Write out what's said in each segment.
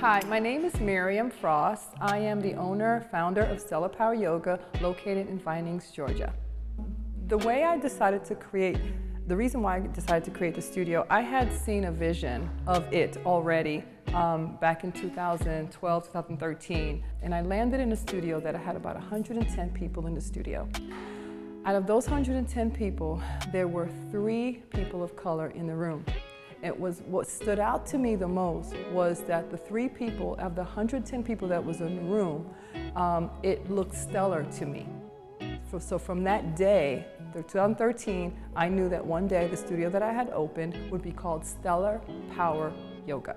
Hi, my name is Miriam Frost. I am the owner, founder of Stellar Power Yoga, located in Vinings, Georgia. The reason why I decided to create the studio, I had seen a vision of it already back in 2012, 2013, and I landed in a studio that had about 110 people in the studio. Out of those 110 people, there were 3 people of color in the room. What stood out to me the most was that the 3 people of the 110 people that was in the room, it looked stellar to me. So from that day, 2013, I knew that one day the studio that I had opened would be called Stellar Power Yoga.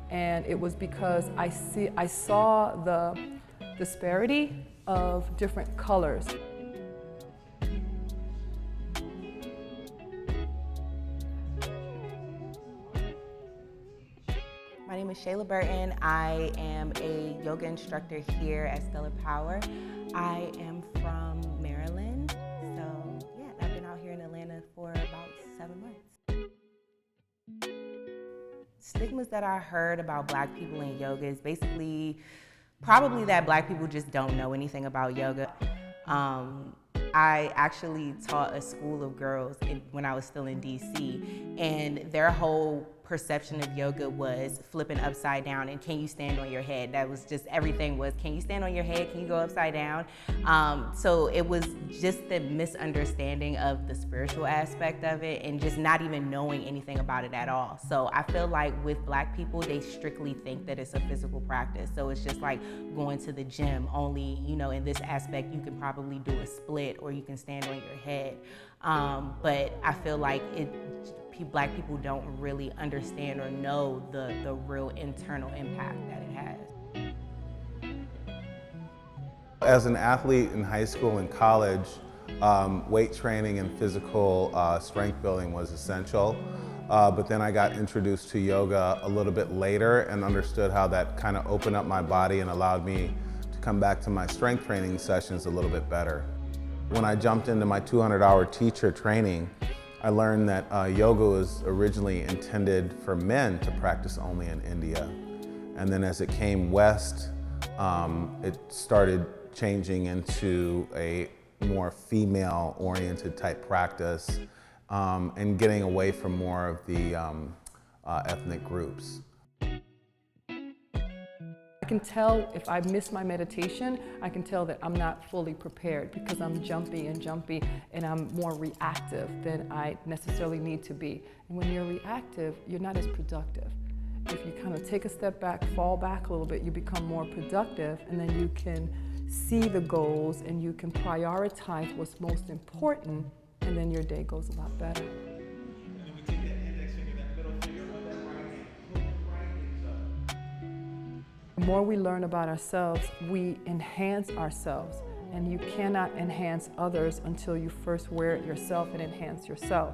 And it was because I saw the disparity of different colors. My name is Shayla Burton. I am a yoga instructor here at Stellar Power. I am from Maryland, so yeah, I've been out here in Atlanta for about 7 months. Stigmas that I heard about Black people in yoga is basically probably that Black people just don't know anything about yoga. I actually taught a school of girls when I was still in DC, and their whole perception of yoga was flipping upside down and can you stand on your head. That was just everything was, can you stand on your head, can you go upside down? So it was just the misunderstanding of the spiritual aspect of it and just not even knowing anything about it at all. So I feel like with Black people, they strictly think that it's a physical practice. So it's just like going to the gym, only, you know, in this aspect, you can probably do a split or you can stand on your head. But I feel like Black people don't really understand or know the real internal impact that it has. As an athlete in high school and college, weight training and physical strength building was essential. But then I got introduced to yoga a little bit later and understood how that kind of opened up my body and allowed me to come back to my strength training sessions a little bit better. When I jumped into my 200-hour teacher training, I learned that yoga was originally intended for men to practice only in India. And then as it came west, it started changing into a more female-oriented type practice and getting away from more of the ethnic groups. I can tell if I miss my meditation, I can tell that I'm not fully prepared because I'm jumpy and I'm more reactive than I necessarily need to be. And when you're reactive, you're not as productive. If you kind of take a step back, fall back a little bit, you become more productive, and then you can see the goals and you can prioritize what's most important, and then your day goes a lot better. The more we learn about ourselves, we enhance ourselves, and you cannot enhance others until you first wear it yourself and enhance yourself.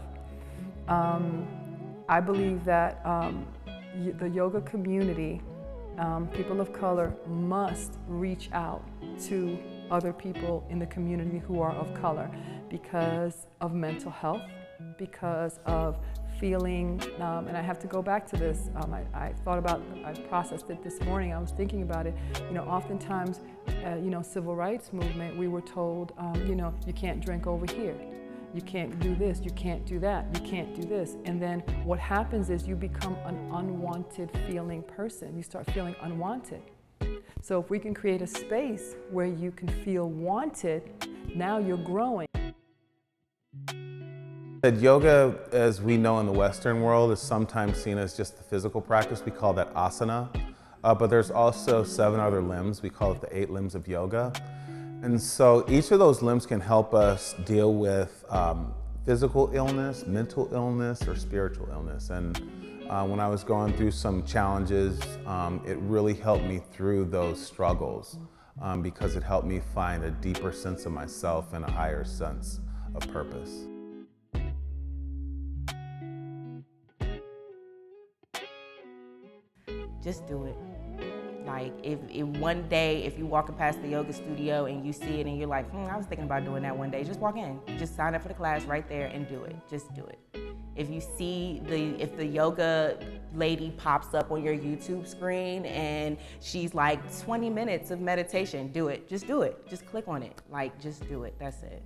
I believe that the yoga community, people of color, must reach out to other people in the community who are of color because of mental health, because of feeling, and I have to go back to this, I processed it this morning, I was thinking about it, you know, oftentimes, civil rights movement, we were told, you can't drink over here, you can't do this, you can't do that, you can't do this, and then what happens is you become an unwanted feeling person, you start feeling unwanted. So if we can create a space where you can feel wanted, now you're growing. Yoga, as we know in the Western world, is sometimes seen as just the physical practice. We call that asana. But there's also 7 other limbs. We call it the 8 limbs of yoga. And so each of those limbs can help us deal with physical illness, mental illness, or spiritual illness. And when I was going through some challenges, it really helped me through those struggles because it helped me find a deeper sense of myself and a higher sense of purpose. Just do it. Like if one day, if you're walking past the yoga studio and you see it and you're like, I was thinking about doing that one day, just walk in. Just sign up for the class right there and do it. Just do it. If you see if the yoga lady pops up on your YouTube screen and she's like 20 minutes of meditation, do it. Just do it. Just click on it. Like, just do it. That's it.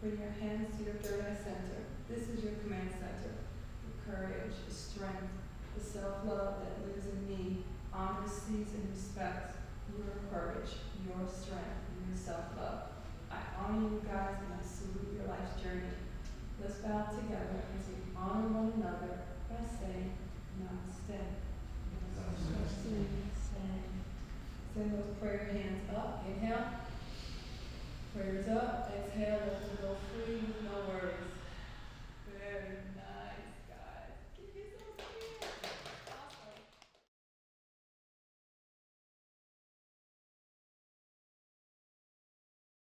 Bring your hands to your third eye center. This is your command center. The courage, the strength, the self-love that lives in me honors, sees, and respects your courage, your strength, and your self-love. I honor you guys and I salute your life's journey. Let's bow together as we honor one another by saying namaste. Namaste. Send those prayer hands up. Inhale. Prayers up. Exhale. Let them go